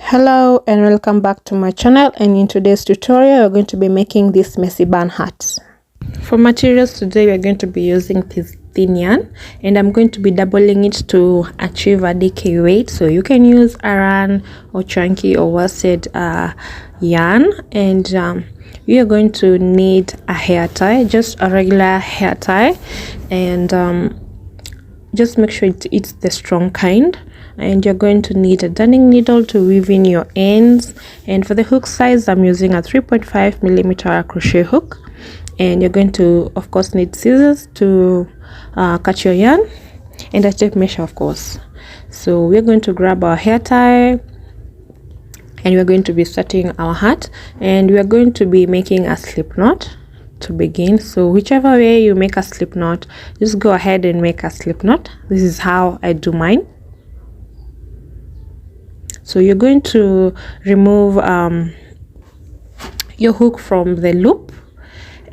Hello and welcome back to my channel, and in today's tutorial we're going to be making this messy bun hat. For materials today we're going to be using this thin yarn, and I'm going to be doubling it to achieve a DK weight, so you can use aran or chunky or worsted yarn. And we are going to need a hair tie, just a regular hair tie, and just make sure it's the strong kind. And you're going to need a darning needle to weave in your ends, and for the hook size I'm using a 3.5mm crochet hook. And you're going to of course need scissors to cut your yarn, and a tape measure of course. So we're going to grab our hair tie, and we're going to be starting our hat, and we are going to be making a slip knot to begin. So whichever way you make a slip knot, just go ahead and make a slip knot. This is how I do mine. So you're going to remove your hook from the loop,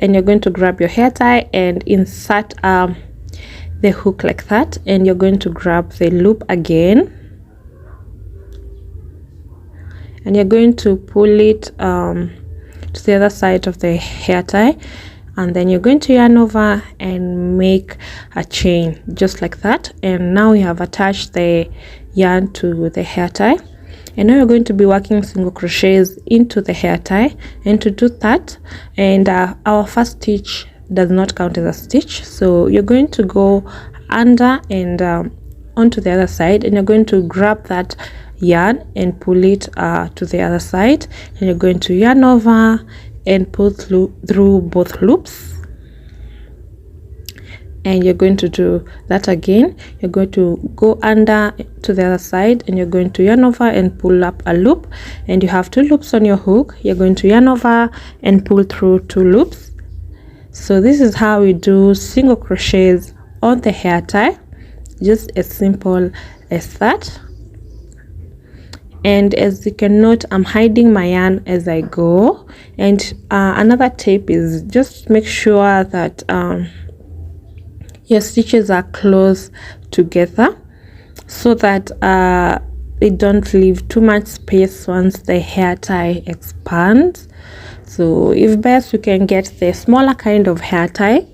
and you're going to grab your hair tie and insert the hook like that, and you're going to grab the loop again, and you're going to pull it to the other side of the hair tie, and then you're going to yarn over and make a chain just like that. And now we have attached the yarn to the hair tie, and now we're going to be working single crochets into the hair tie. And to do that, and our first stitch does not count as a stitch, so you're going to go under and onto the other side, and you're going to grab that yarn and pull it to the other side, and you're going to yarn over and pull through both loops. And you're going to do that again. You're going to go under to the other side, and you're going to yarn over and pull up a loop, and you have two loops on your hook. You're going to yarn over and pull through two loops. So this is how we do single crochets on the hair tie, just as simple as that. And as you can note, I'm hiding my yarn as I go. And another tip is just make sure that your stitches are close together, so that they don't leave too much space once the hair tie expands. So if best, you can get the smaller kind of hair tie,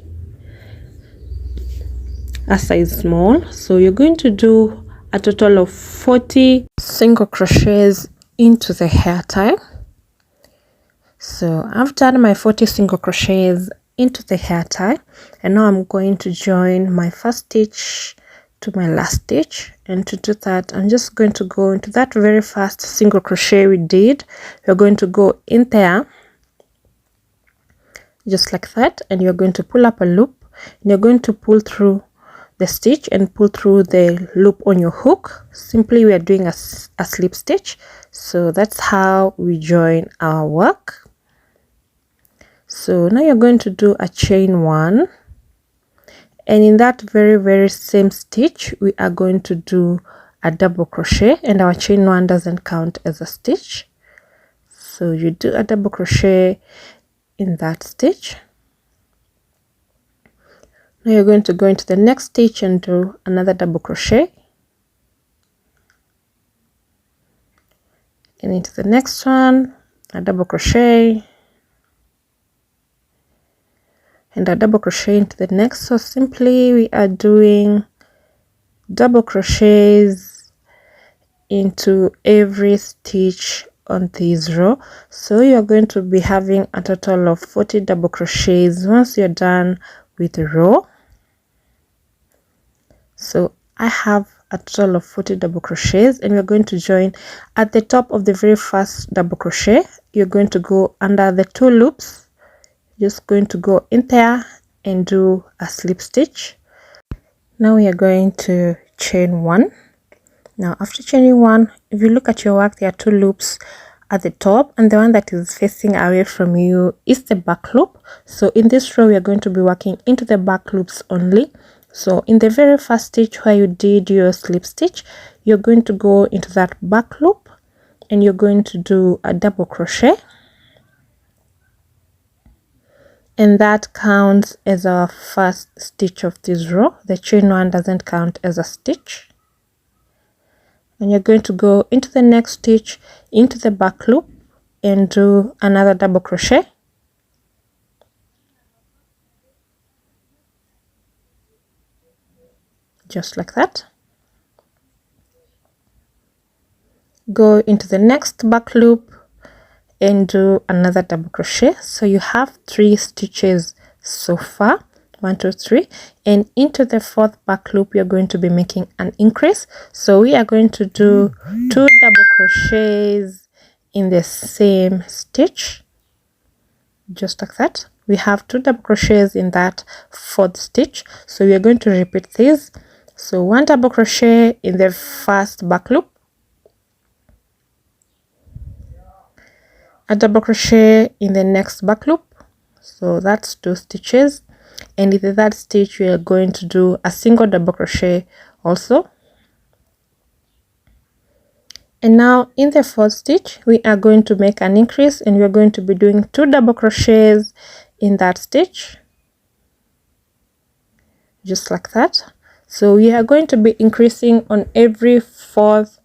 a size small. So you're going to do a total of 40 single crochets into the hair tie. So I've done my 40 single crochets into the hair tie, and now I'm going to join my first stitch to my last stitch. And to do that, I'm just going to go into that very first single crochet we did. We're going to go in there just like that, and you're going to pull up a loop, and you're going to pull through the stitch and pull through the loop on your hook. Simply we are doing a slip stitch. So that's how we join our work. So now you're going to do a chain one, and in that very same stitch we are going to do a double crochet, and our chain one doesn't count as a stitch. So you do a double crochet in that stitch. Now you're going to go into the next stitch and do another double crochet, and into the next one a double crochet, and a double crochet into the next. So simply we are doing double crochets into every stitch on this row. So you're going to be having a total of 40 double crochets once you're done with the row. So I have a total of 40 double crochets, and we're going to join at the top of the very first double crochet. You're going to go under the two loops, just going to go in there and do a slip stitch. Now we are going to chain one. Now after chaining one, if you look at your work, there are two loops at the top, and the one that is facing away from you is the back loop. So in this row we are going to be working into the back loops only. So in the very first stitch where you did your slip stitch, you're going to go into that back loop, and you're going to do a double crochet, and that counts as our first stitch of this row. The chain one doesn't count as a stitch. and you're going to go into the next stitch, into the back loop, and do another double crochet. Just like that. Go into the next back loop and do another double crochet. So you have 3 stitches so far, 1 2 3, and into the 4th back loop you're going to be making an increase. So we are going to do 2 double crochets in the same stitch, just like that. We have 2 double crochets in that 4th stitch, so we are going to repeat this. So 1 double crochet in the first back loop, a double crochet in the next back loop, so that's 2 stitches, and in the 3rd stitch we are going to do a single double crochet also. And now in the 4th stitch we are going to make an increase, and we are going to be doing 2 double crochets in that stitch, just like that. So we are going to be increasing on every 4th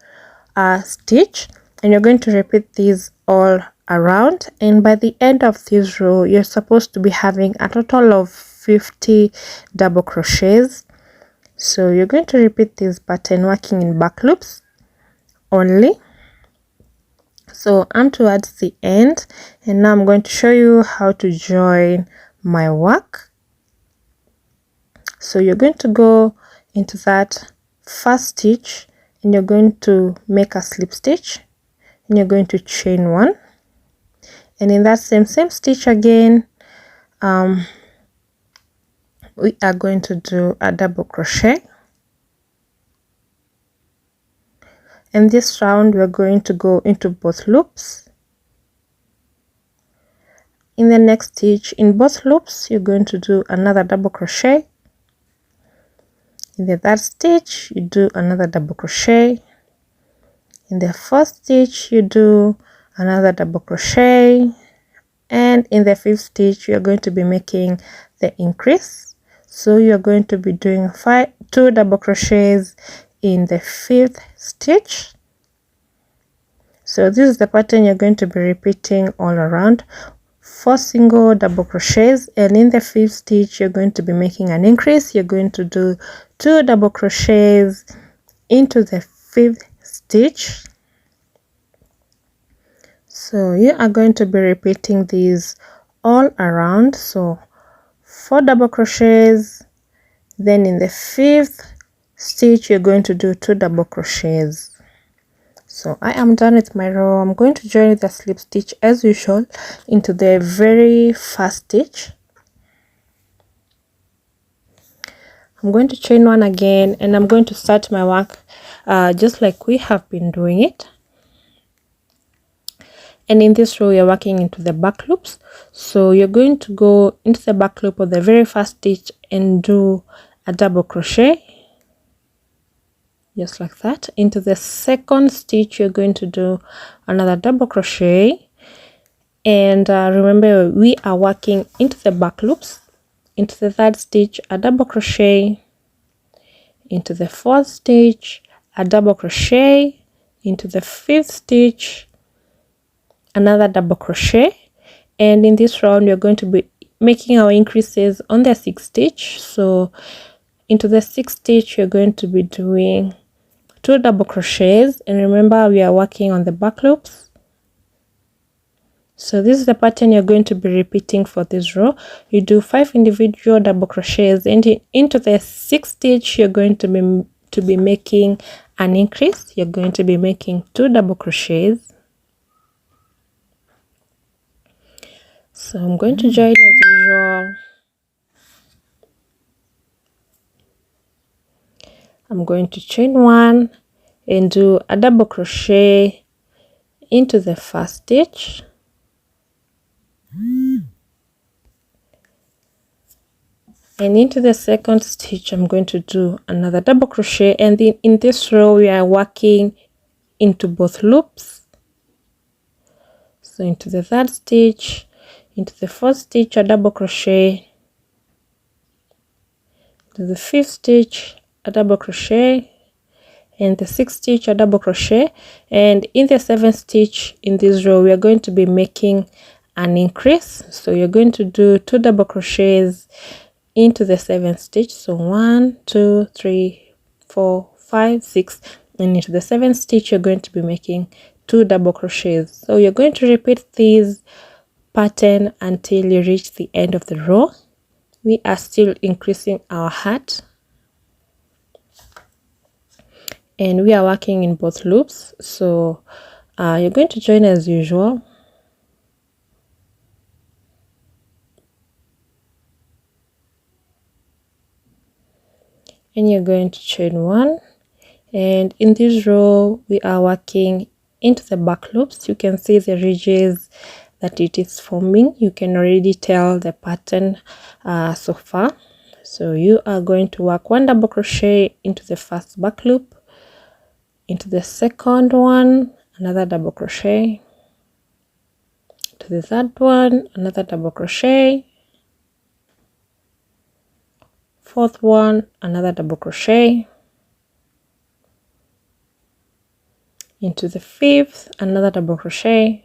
stitch, and you're going to repeat these all around, and by the end of this row you're supposed to be having a total of 50 double crochets. So you're going to repeat this pattern working in back loops only. So I'm towards the end, and now I'm going to show you how to join my work. So you're going to go into that first stitch, and you're going to make a slip stitch, and you're going to chain 1, and in that same stitch again we are going to do a double crochet, and this round we're going to go into both loops. In the next stitch in both loops you're going to do another double crochet. In the 3rd stitch you do another double crochet. In the 4th stitch you do another double crochet, and in the 5th stitch you're going to be making the increase. So you're going to be doing 2 double crochets in the 5th stitch. So this is the pattern you're going to be repeating all around, 4 single double crochets, and in the 5th stitch you're going to be making an increase. You're going to do 2 double crochets into the 5th stitch. So you are going to be repeating these all around, so 4 double crochets, then in the 5th stitch you're going to do 2 double crochets. So I am done with my row. I'm going to join the slip stitch as usual into the very first stitch. I'm going to chain 1 again, and I'm going to start my work just like we have been doing it. And in this row you're working into the back loops, so you're going to go into the back loop of the very first stitch and do a double crochet, just like that. Into the 2nd stitch you're going to do another double crochet, and remember we are working into the back loops. Into the 3rd stitch a double crochet, into the 4th stitch a double crochet, into the 5th stitch another double crochet, and in this round we're going to be making our increases on the 6th stitch. So into the 6th stitch you're going to be doing 2 double crochets, and remember we are working on the back loops. So this is the pattern you're going to be repeating for this row. You do 5 individual double crochets, and into the 6th stitch you're going to be making an increase. You're going to be making 2 double crochets. So I'm going to join as usual. I'm going to chain 1 and do a double crochet into the first stitch, and into the 2nd stitch I'm going to do another double crochet, and then in this row we are working into both loops. So into the 3rd stitch, into the 4th stitch a double crochet, to the 5th stitch a double crochet, and the 6th stitch, a double crochet, and in the 7th stitch in this row we are going to be making an increase. So you're going to do 2 double crochets into the 7th stitch. So 1, 2, 3, 4, 5, 6, and into the 7th stitch you're going to be making 2 double crochets. So you're going to repeat this pattern until you reach the end of the row. We are still increasing our hat, and we are working in both loops. So you're going to join as usual. And you're going to chain 1, and in this row we are working into the back loops. You can see the ridges that it is forming. You can already tell the pattern so far. So you are going to work 1 double crochet into the first back loop, into the second one another double crochet, to the third one another double crochet, fourth one another double crochet, into the 5th another double crochet,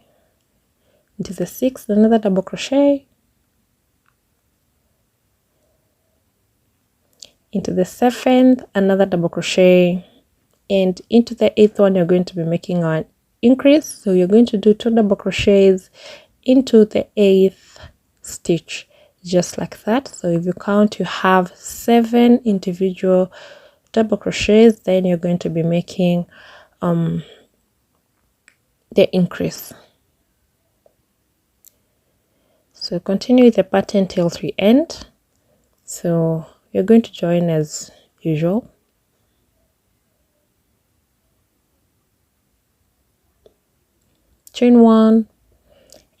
into the 6th another double crochet, into the 7th another double crochet, and into the 8th one you're going to be making an increase. So you're going to do 2 double crochets into the 8th stitch, just like that. So if you count, you have 7 individual double crochets, then you're going to be making the increase. So continue with the pattern till the end. So you're going to join as usual. Chain 1,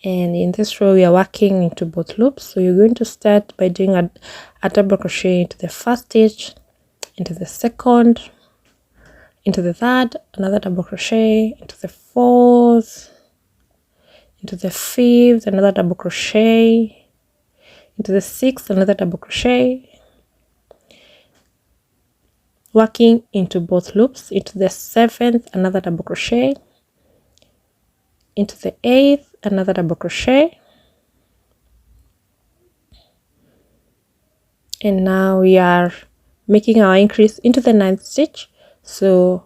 and in this row we are working into both loops. So you're going to start by doing a double crochet into the first stitch, into the second, into the third another double crochet, into the 4th, into the 5th another double crochet, into the 6th another double crochet, working into both loops, into the 7th another double crochet, into the 8th another double crochet, and now we are making our increase into the 9th stitch. So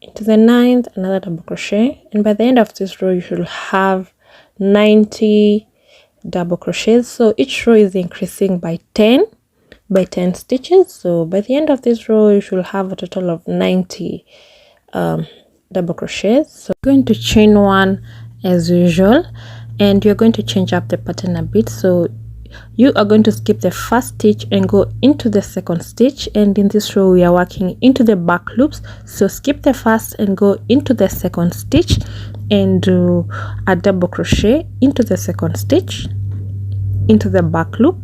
into the 9th another double crochet, and by the end of this row you should have 90 double crochets. So each row is increasing by 10 stitches. So by the end of this row you should have a total of 90 double crochets. So you're going to chain 1 as usual, and you're going to change up the pattern a bit. So you are going to skip the first stitch and go into the second stitch, and in this row we are working into the back loops. So skip the first and go into the second stitch and do a double crochet into the second stitch, into the back loop,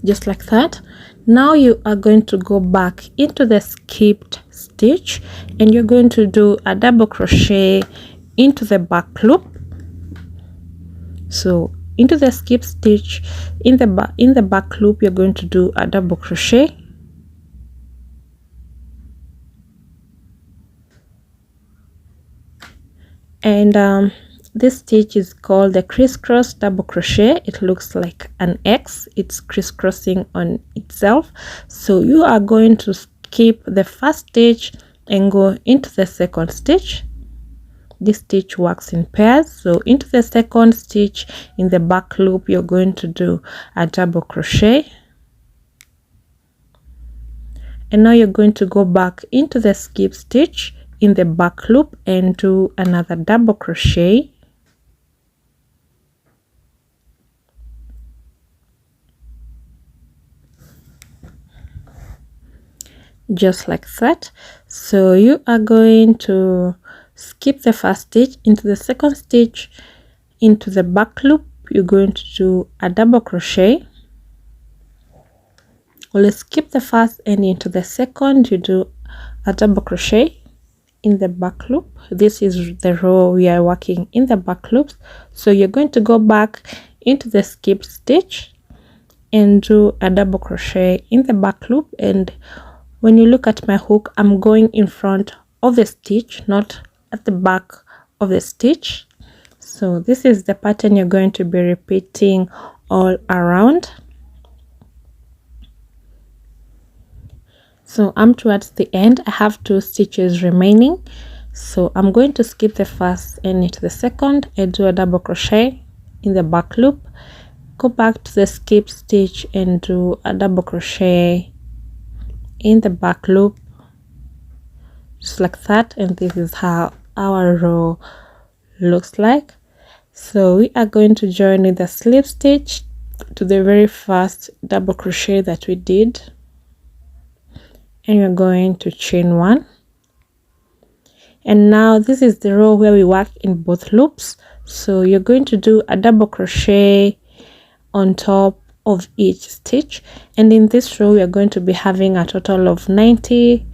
just like that. Now you are going to go back into the skipped stitch and you're going to do a double crochet into the back loop. So into the skip stitch in the back loop you're going to do a double crochet, and this stitch is called the crisscross double crochet. It looks like an X, it's crisscrossing on itself. So you are going to skip the first stitch and go into the second stitch. This stitch works in pairs. So into the second stitch in the back loop you're going to do a double crochet, and now you're going to go back into the skip stitch in the back loop and do another double crochet, just like that. So you are going to skip the first stitch into the second stitch into the back loop. You're going to do a double crochet. We'll skip the first and into the second you do a double crochet in the back loop. This is the row we are working in the back loops. So you're going to go back into the skip stitch and do a double crochet in the back loop. And when you look at my hook, I'm going in front of the stitch, not at the back of the stitch. So this is the pattern you're going to be repeating all around. So I'm towards the end. I have 2 stitches remaining, so I'm going to skip the first and into the second and do a double crochet in the back loop, go back to the skip stitch and do a double crochet in the back loop, just like that. And this is how our row looks like. So we are going to join with the slip stitch to the very first double crochet that we did, and we're going to chain 1. And now this is the row where we work in both loops, so you're going to do a double crochet on top of each stitch. And in this row we are going to be having a total of 90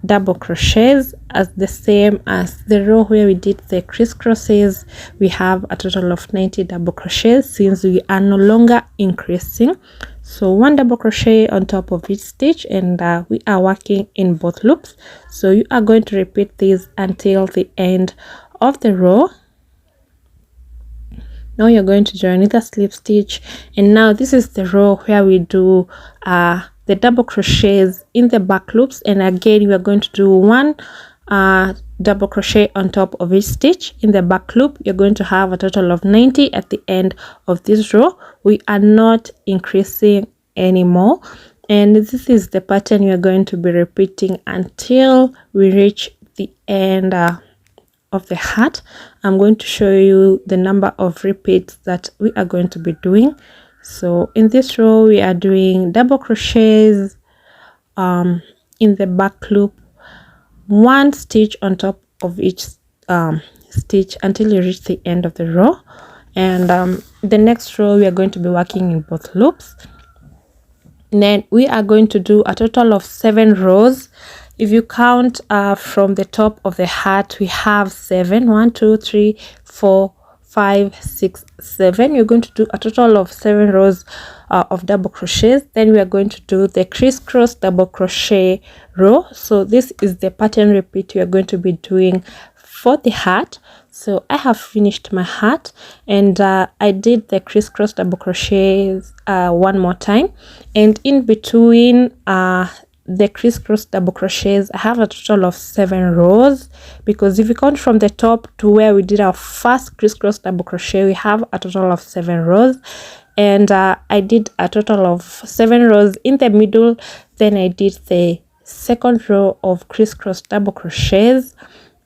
double crochets, as the same as the row where we did the crisscrosses. We have a total of 90 double crochets since we are no longer increasing. So 1 double crochet on top of each stitch, and we are working in both loops. So you are going to repeat this until the end of the row. Now you're going to join with a slip stitch, and now this is the row where we do the double crochets in the back loops. And again, we are going to do 1 double crochet on top of each stitch in the back loop. You're going to have a total of 90 at the end of this row. We are not increasing anymore, and this is the pattern we are going to be repeating until we reach the end of the hat. I'm going to show you the number of repeats that we are going to be doing. So in this row we are doing double crochets in the back loop, 1 stitch on top of each stitch until you reach the end of the row. And the next row we are going to be working in both loops. And then we are going to do a total of 7 rows. If you count from the top of the hat, we have 7. 1 2 3 4 5 6 7. You're going to do a total of 7 rows of double crochets. Then we are going to do the crisscross double crochet row. So this is the pattern repeat we are going to be doing for the hat. So I have finished my hat, and I did the crisscross double crochets 1 more time, and in between the crisscross double crochets I have a total of 7 rows, because if you count from the top to where we did our first crisscross double crochet, we have a total of 7 rows. And I did a total of 7 rows in the middle. Then I did the second row of crisscross double crochets,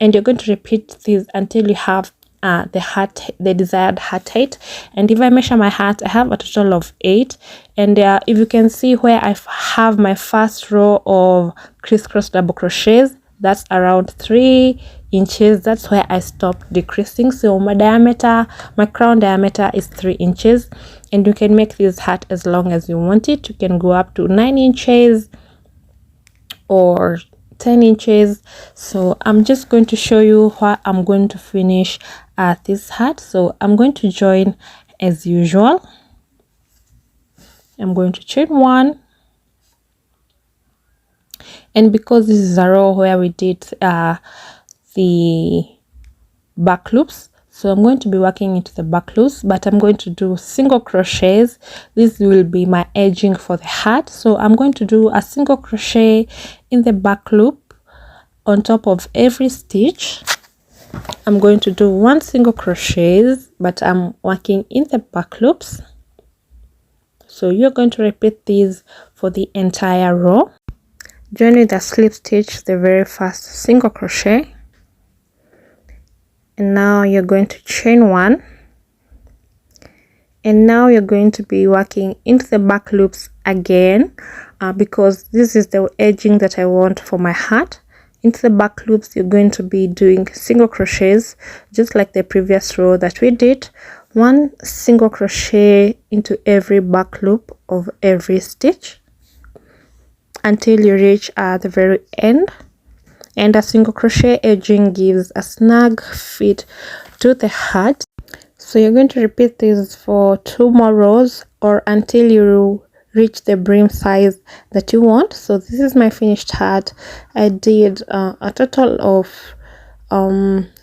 and you're going to repeat this until you have the desired hat height. And if I measure my hat, I have a total of 8. And if you can see where I have my first row of crisscross double crochets, that's around 3 inches. That's where I stopped decreasing. So my crown diameter is 3 inches, and you can make this hat as long as you want it. You can go up to 9 inches or 10 inches. So I'm just going to show you how I'm going to finish this hat. So I'm going to join as usual. I'm going to chain 1, and because this is a row where we did the back loops, so I'm going to be working into the back loops, but I'm going to do single crochets. This will be my edging for the hat. So I'm going to do a single crochet in the back loop on top of every stitch. I'm going to do 1 single crochet, but I'm working in the back loops. So you're going to repeat these for the entire row. Join with the slip stitch, the very first single crochet, and now you're going to chain 1, and now you're going to be working into the back loops again, because this is the edging that I want for my hat. Into the back loops you're going to be doing single crochets, just like the previous row that we did. 1 single crochet into every back loop of every stitch until you reach the very end. And a single crochet edging gives a snug fit to the hat. So you're going to repeat this for 2 more rows, or until you reach the brim size that you want. So this is my finished hat. I did a total of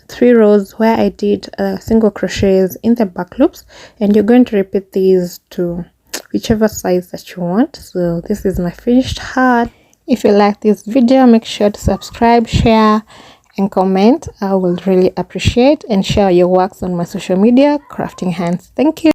3 rows where I did single crochets in the back loops, and you're going to repeat these to whichever size that you want. So this is my finished hat. If you like this video, make sure to subscribe, share and comment. I will really appreciate, and share your works on my social media, Crafting Hands. Thank you.